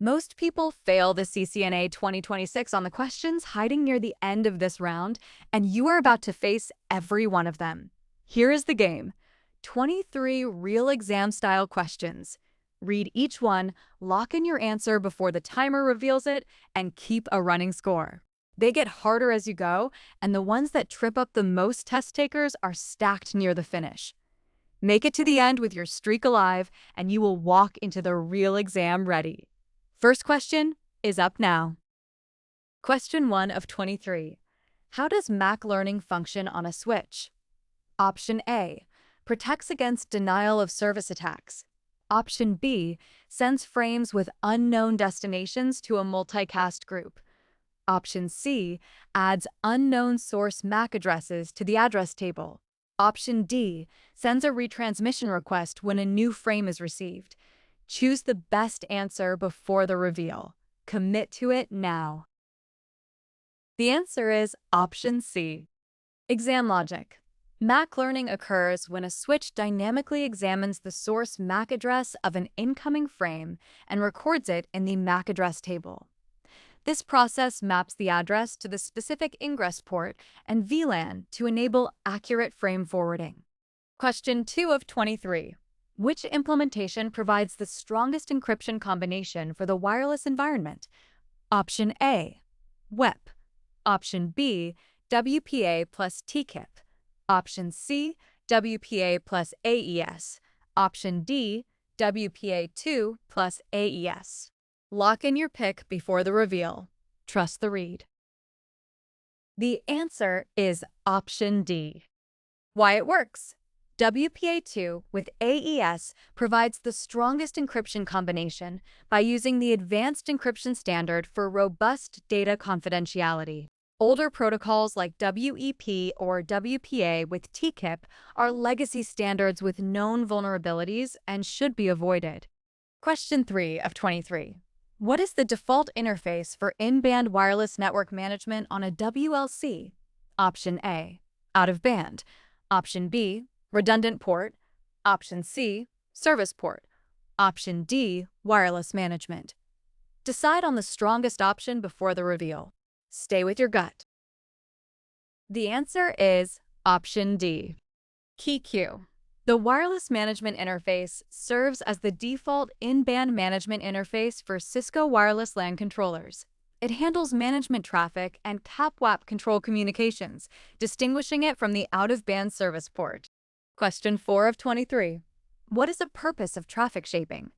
Most people fail the CCNA 2026 on the questions hiding near the end of this round, and you are about to face every one of them. Here is the game. 23 real exam-style questions. Read each one, lock in your answer before the timer reveals it, and keep a running score. They get harder as you go, and the ones that trip up the most test takers are stacked near the finish. Make it to the end with your streak alive, and you will walk into the real exam ready. First question is up now. Question 1 of 23. How does Mac learning function on a switch? Option A. Protects against denial of service attacks. Option B. Sends frames with unknown destinations to a multicast group. Option C. Adds unknown source MAC addresses to the address table. Option D. Sends a retransmission request when a new frame is received. Choose the best answer before the reveal. Commit to it now. The answer is Option C. Exam logic. MAC learning occurs when a switch dynamically examines the source MAC address of an incoming frame and records it in the MAC address table. This process maps the address to the specific ingress port and VLAN to enable accurate frame forwarding. Question 2 of 23. Which implementation provides the strongest encryption combination for the wireless environment? Option A. WEP. Option B. WPA plus TKIP. Option C. WPA plus AES. Option D. WPA2 plus AES. Lock in your pick before the reveal. Trust the read. The answer is Option D. Why it works. WPA2 with AES provides the strongest encryption combination by using the Advanced Encryption Standard for robust data confidentiality. Older protocols like WEP or WPA with TKIP are legacy standards with known vulnerabilities and should be avoided. Question 3 of 23. What is the default interface for in-band wireless network management on a WLC? Option A. Out of band. Option B. Redundant port. Option C. Service port. Option D. Wireless management. Decide on the strongest option before the reveal. Stay with your gut. The answer is Option D. Key cue. The wireless management interface serves as the default in-band management interface for Cisco wireless LAN controllers. It handles management traffic and CAP/WAP control communications, distinguishing it from the out-of-band service port. Question 4 of 23. What is the purpose of traffic shaping?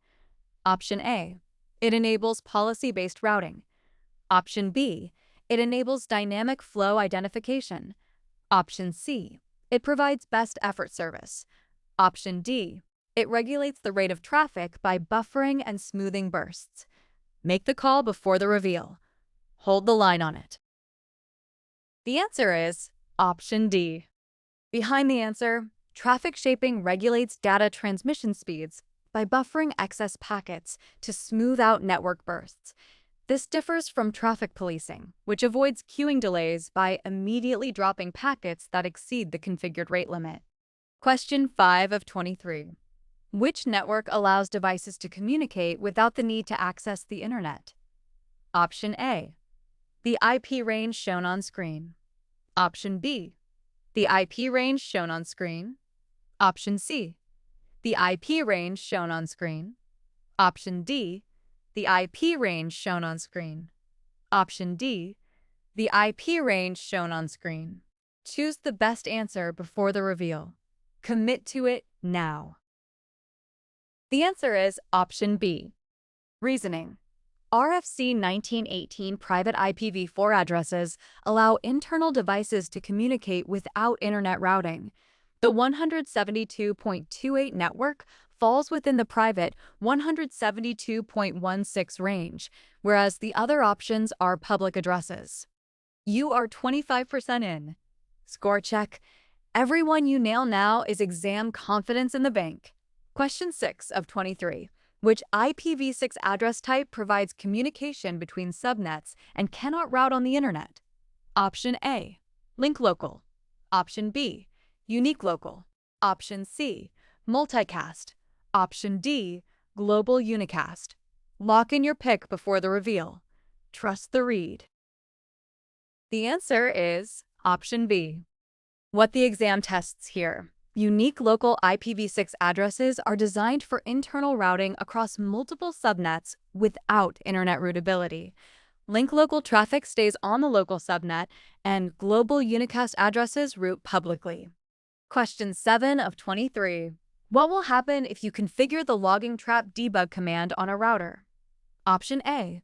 Option A. It enables policy-based routing. Option B. It enables dynamic flow identification. Option C. It provides best effort service. Option D. It regulates the rate of traffic by buffering and smoothing bursts. Make the call before the reveal. Hold the line on it. The answer is Option D. Behind the answer, traffic shaping regulates data transmission speeds by buffering excess packets to smooth out network bursts. This differs from traffic policing, which avoids queuing delays by immediately dropping packets that exceed the configured rate limit. Question 5 of 23. Which network allows devices to communicate without the need to access the internet? Option A. The IP range shown on screen. Option B. The IP range shown on screen. Option C. The IP range shown on screen. Option D. The IP range shown on screen. Option D. The IP range shown on screen. Choose the best answer before the reveal. Commit to it now. The answer is Option B. Reasoning. RFC 1918 private IPv4 addresses allow internal devices to communicate without internet routing. The 172.28 network falls within the private 172.16 range, whereas the other options are public addresses. You are 25% in. Score check. Everyone you nail now is exam confidence in the bank. Question 6 of 23. Which IPv6 address type provides communication between subnets and cannot route on the internet? Option A. Link local. Option B. Unique local. Option C. Multicast. Option D. Global unicast. Lock in your pick before the reveal. Trust the read. The answer is option B. What the exam tests here. Unique local IPv6 addresses are designed for internal routing across multiple subnets without internet routability. Link local traffic stays on the local subnet, and global unicast addresses route publicly. Question 7 of 23. What will happen if you configure the logging trap debug command on a router? Option A.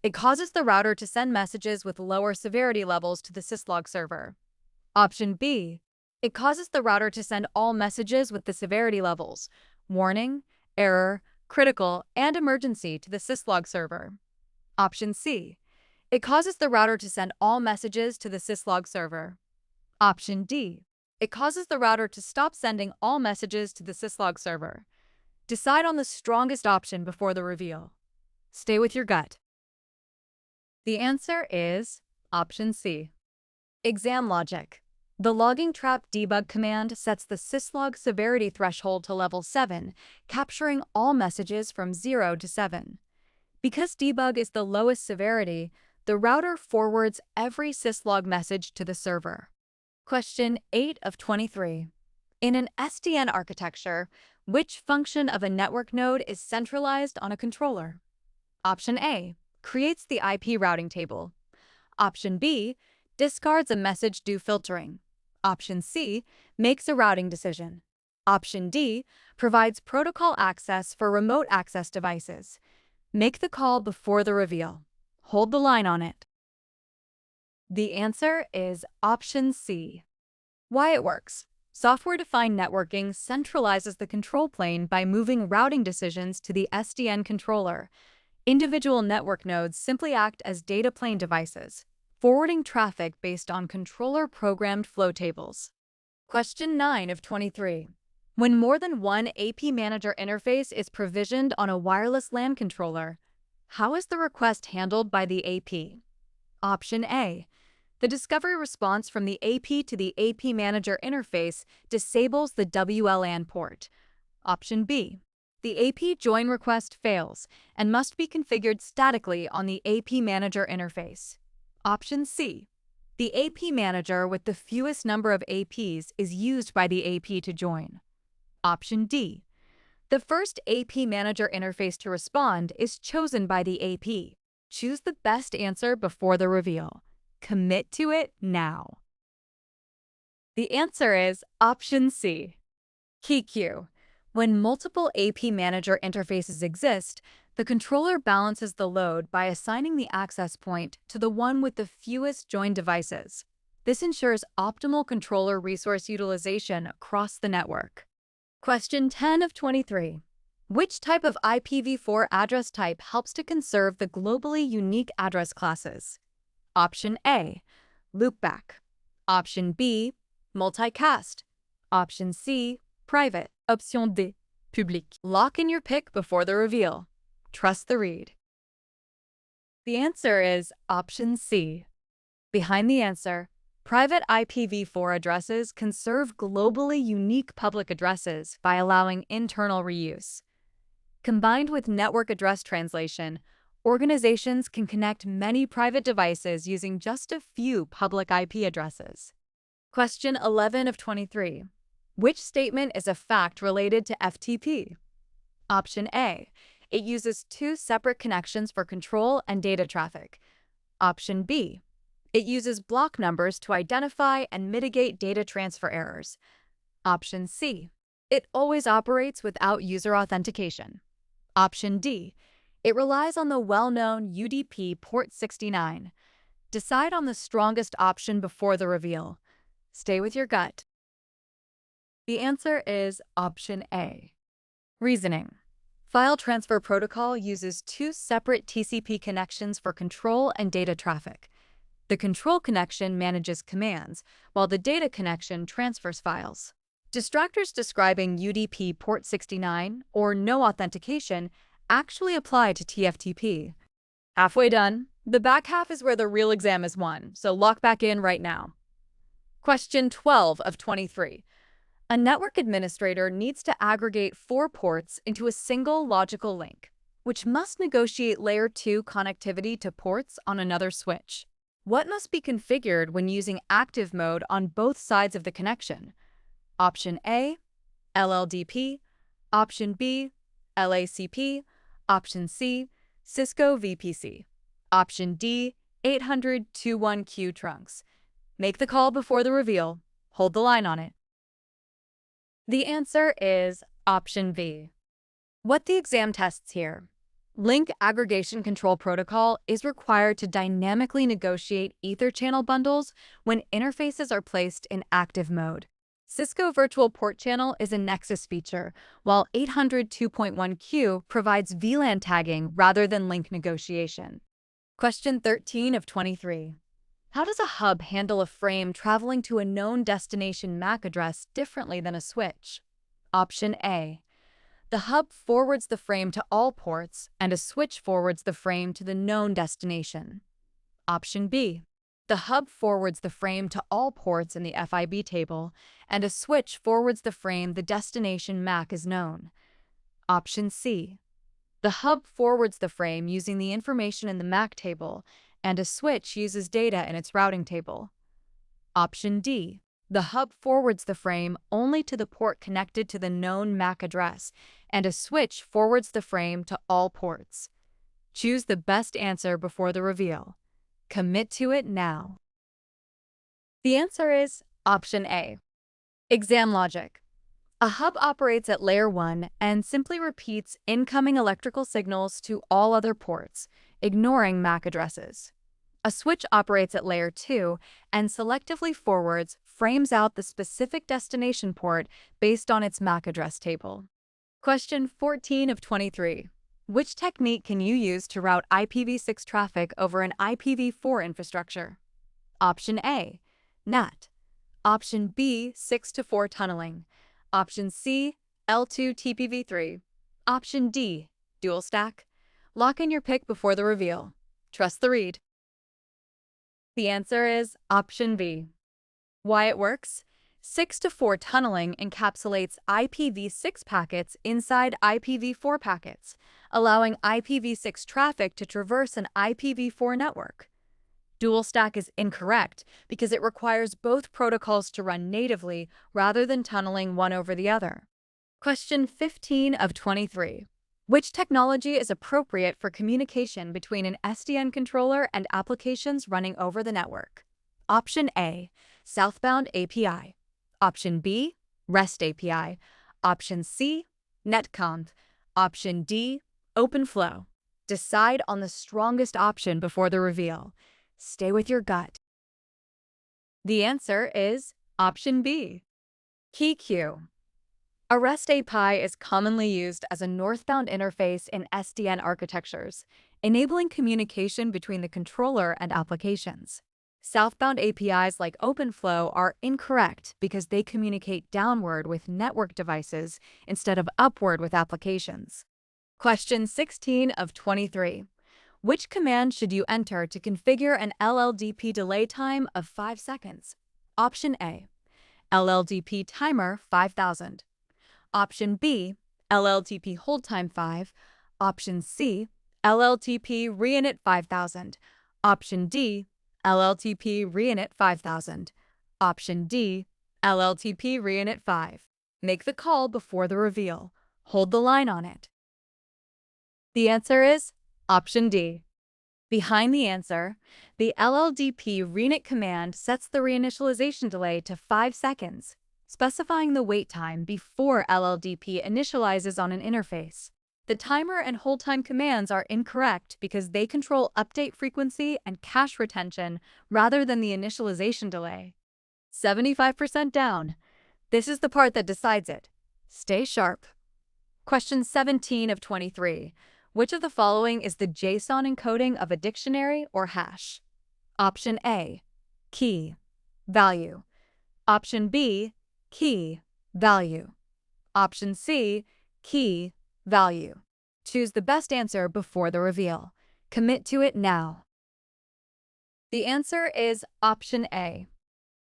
It causes the router to send messages with lower severity levels to the syslog server. Option B. It causes the router to send all messages with the severity levels, warning, error, critical, and emergency to the syslog server. Option C. It causes the router to send all messages to the syslog server. Option D. It causes the router to stop sending all messages to the syslog server. Decide on the strongest option before the reveal. Stay with your gut. The answer is option C. Exam logic. The logging trap debug command sets the syslog severity threshold to level 7, capturing all messages from 0 to 7. Because debug is the lowest severity, the router forwards every syslog message to the server. Question 8 of 23. In an SDN architecture, which function of a network node is centralized on a controller? Option A. Creates the IP routing table. Option B. Discards a message due filtering. Option C. Makes a routing decision. Option D. Provides protocol access for remote access devices. Make the call before the reveal. Hold the line on it. The answer is option C. Why it works. Software-defined networking centralizes the control plane by moving routing decisions to the SDN controller. Individual network nodes simply act as data plane devices, forwarding traffic based on controller-programmed flow tables. Question 9 of 23. When more than one AP manager interface is provisioned on a wireless LAN controller, how is the request handled by the AP? Option A. The discovery response from the AP to the AP manager interface disables the WLAN port. Option B. The AP join request fails and must be configured statically on the AP manager interface. Option C. The AP manager with the fewest number of APs is used by the AP to join. Option D. The first AP manager interface to respond is chosen by the AP. Choose the best answer before the reveal. Commit to it now. The answer is option C. Key cue. When multiple AP manager interfaces exist, the controller balances the load by assigning the access point to the one with the fewest joined devices. This ensures optimal controller resource utilization across the network. Question 10 of 23. Which type of IPv4 address type helps to conserve the globally unique address classes? Option A. Loopback. Option B. Multicast. Option C. Private. Option D. Public. Lock in your pick before the reveal. Trust the read. The answer is option C. Behind the answer, private IPv4 addresses conserve globally unique public addresses by allowing internal reuse. Combined with network address translation, organizations can connect many private devices using just a few public IP addresses. Question 11 of 23. Which statement is a fact related to FTP? Option A. It uses two separate connections for control and data traffic. Option B. It uses block numbers to identify and mitigate data transfer errors. Option C. It always operates without user authentication. Option D. It relies on the well-known UDP port 69. Decide on the strongest option before the reveal. Stay with your gut. The answer is option A. Reasoning. File Transfer Protocol uses two separate TCP connections for control and data traffic. The control connection manages commands, while the data connection transfers files. Distractors describing UDP port 69 or no authentication actually apply to TFTP. Halfway done. The back half is where the real exam is won, so lock back in right now. Question 12 of 23. A network administrator needs to aggregate 4 ports into a single logical link. which must negotiate Layer 2 connectivity to ports on another switch. What must be configured when using active mode on both sides of the connection? Option A, LLDP. Option B, LACP. Option C, Cisco VPC. Option D, 800.21q trunks. Make the call before the reveal. Hold the line on it. The answer is option B. What the exam tests here. Link Aggregation Control Protocol is required to dynamically negotiate Ether channel bundles when interfaces are placed in active mode. Cisco Virtual Port Channel is a Nexus feature, while 802.1q provides VLAN tagging rather than link negotiation. Question 13 of 23. How does a hub handle a frame traveling to a known destination MAC address differently than a switch? Option A. The hub forwards the frame to all ports, and a switch forwards the frame to the known destination. Option B. The hub forwards the frame to all ports in the FIB table, and a switch forwards the frame the destination MAC is known. Option C. The hub forwards the frame using the information in the MAC table, and a switch uses data in its routing table. Option D. The hub forwards the frame only to the port connected to the known MAC address, and a switch forwards the frame to all ports. Choose the best answer before the reveal. Commit to it now. The answer is option A. Exam logic. A hub operates at layer 1 and simply repeats incoming electrical signals to all other ports, ignoring MAC addresses. A switch operates at layer 2 and selectively forwards frames out the specific destination port based on its MAC address table. Question 14 of 23. Which technique can you use to route IPv6 traffic over an IPv4 infrastructure? Option A, NAT. Option B, 6-to-4 tunneling. Option C, L2 TPv3. Option D, dual stack. Lock in your pick before the reveal. Trust the read. The answer is option B. Why it works? 6-to-4 tunneling encapsulates IPv6 packets inside IPv4 packets, allowing IPv6 traffic to traverse an IPv4 network. Dual stack is incorrect because it requires both protocols to run natively rather than tunneling one over the other. Question 15 of 23. Which technology is appropriate for communication between an SDN controller and applications running over the network? Option A, Southbound API. Option B, REST API. Option C, NetConf. Option D, OpenFlow. Decide on the strongest option before the reveal. Stay with your gut. The answer is option B, KeyQ. A REST API is commonly used as a northbound interface in SDN architectures, enabling communication between the controller and applications. Southbound APIs like OpenFlow are incorrect because they communicate downward with network devices instead of upward with applications. Question 16 of 23. Which command should you enter to configure an LLDP delay time of 5 seconds? Option A, LLDP timer 5000. Option B, LLDP hold time 5. Option C, LLDP reinit 5000. Option D, LLDP reinit 5000. Option D, LLDP reinit 5. Make the call before the reveal. Hold the line on it. The answer is option D. Behind the answer, the LLDP reinit command sets the reinitialization delay to 5 seconds, specifying the wait time before LLDP initializes on an interface. The timer and hold time commands are incorrect because they control update frequency and cache retention rather than the initialization delay. 75% down. This is the part that decides it. Stay sharp. Question 17 of 23. Which of the following is the JSON encoding of a dictionary or hash? Option A, key, value. Option B, key, value. Option C, key, value. Choose the best answer before the reveal. Commit to it now. The answer is option A.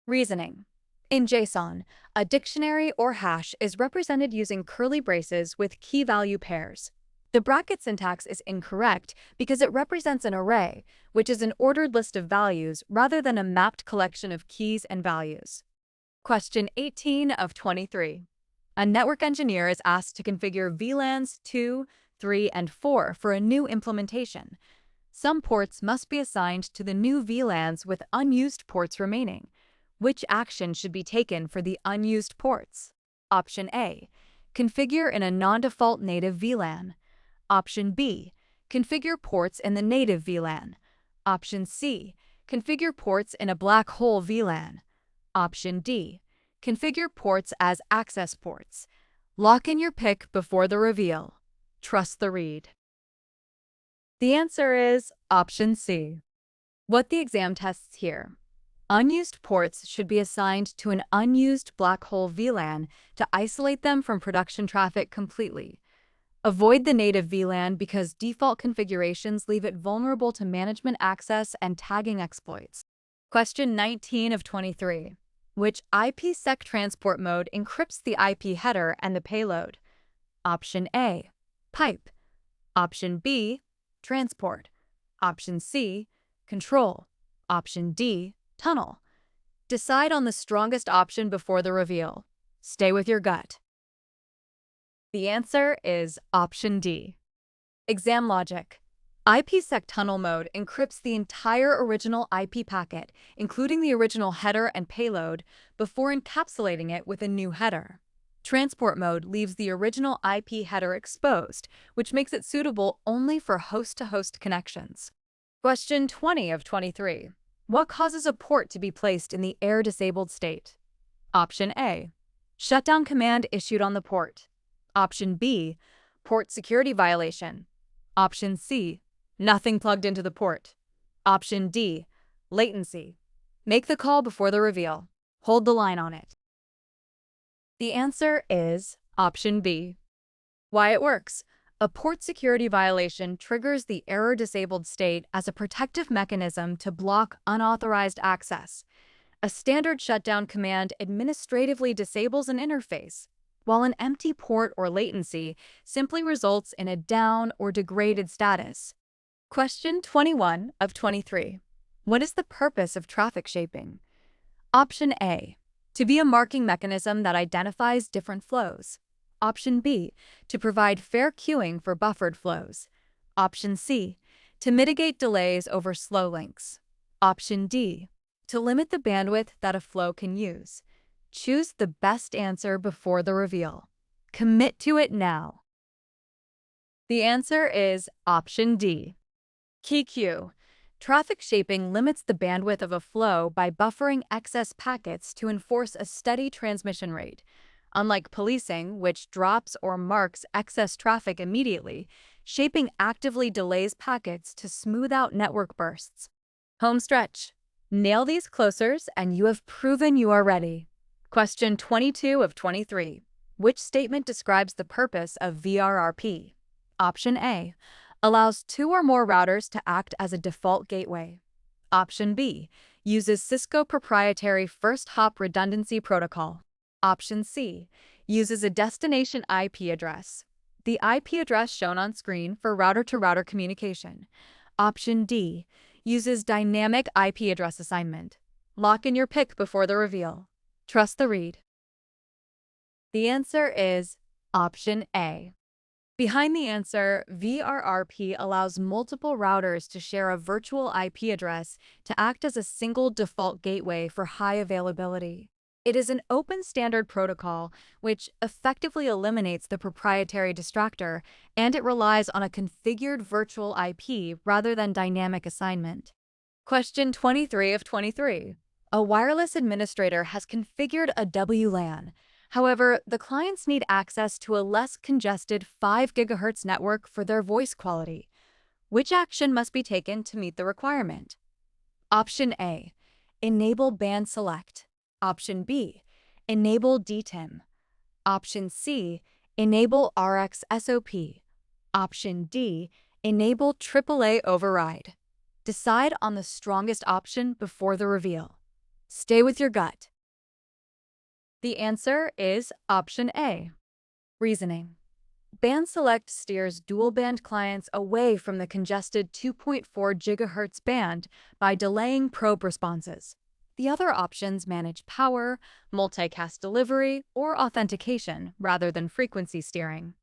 Reasoning. In JSON, a dictionary or hash is represented using curly braces with key-value pairs. The bracket syntax is incorrect because it represents an array, which is an ordered list of values rather than a mapped collection of keys and values. Question 18 of 23. A network engineer is asked to configure VLANs 2, 3, and 4 for a new implementation. Some ports must be assigned to the new VLANs with unused ports remaining. Which action should be taken for the unused ports? Option A. Configure in a non-default native VLAN. Option B. Configure ports in the native VLAN. Option C. Configure ports in a black hole VLAN. Option D. Configure ports as access ports. Lock in your pick before the reveal. Trust the read. The answer is Option C. What the exam tests here. Unused ports should be assigned to an unused black hole VLAN to isolate them from production traffic completely. Avoid the native VLAN because default configurations leave it vulnerable to management access and tagging exploits. Question 19 of 23. Which IPsec transport mode encrypts the IP header and the payload? Option A. Pipe. Option B. Transport. Option C. Control. Option D. Tunnel. Decide on the strongest option before the reveal. Stay with your gut. The answer is Option D. Exam logic. IPsec tunnel mode encrypts the entire original IP packet, including the original header and payload, before encapsulating it with a new header. Transport mode leaves the original IP header exposed, which makes it suitable only for host-to-host connections. Question 20 of 23. What causes a port to be placed in the error-disabled state? Option A. Shutdown command issued on the port. Option B. Port security violation. Option C. Nothing plugged into the port. Option D. Latency. Make the call before the reveal. Hold the line on it. The answer is Option B. Why it works. A port security violation triggers the error-disabled state as a protective mechanism to block unauthorized access. A standard shutdown command administratively disables an interface, while an empty port or latency simply results in a down or degraded status. Question 21 of 23. What is the purpose of traffic shaping? Option A. To be a marking mechanism that identifies different flows. Option B. To provide fair queuing for buffered flows. Option C. To mitigate delays over slow links. Option D. To limit the bandwidth that a flow can use. Choose the best answer before the reveal. Commit to it now. The answer is Option D. Key queue. Traffic shaping limits the bandwidth of a flow by buffering excess packets to enforce a steady transmission rate. Unlike policing, which drops or marks excess traffic immediately, shaping actively delays packets to smooth out network bursts. Home stretch. Nail these closers and you have proven you are ready. Question 22 of 23. Which statement describes the purpose of VRRP? Option A. Allows two or more routers to act as a default gateway. Option B. Uses Cisco proprietary first-hop redundancy protocol. Option C. Uses a destination IP address. The IP address shown on screen for router-to-router communication. Option D. Uses dynamic IP address assignment. Lock in your pick before the reveal. Trust the read. The answer is Option A. Behind the answer, VRRP allows multiple routers to share a virtual IP address to act as a single default gateway for high availability. It is an open standard protocol which effectively eliminates the proprietary distractor, and it relies on a configured virtual IP rather than dynamic assignment. Question 23 of 23. A wireless administrator has configured a WLAN. However, the clients need access to a less congested 5 GHz network for their voice quality. Which action must be taken to meet the requirement? Option A. Enable band select. Option B. Enable DTIM. Option C. Enable RxSOP. Option D. Enable AAA override. Decide on the strongest option before the reveal. Stay with your gut. The answer is Option A. Reasoning. Band Select steers dual-band clients away from the congested 2.4 GHz band by delaying probe responses. The other options manage power, multicast delivery, or authentication rather than frequency steering.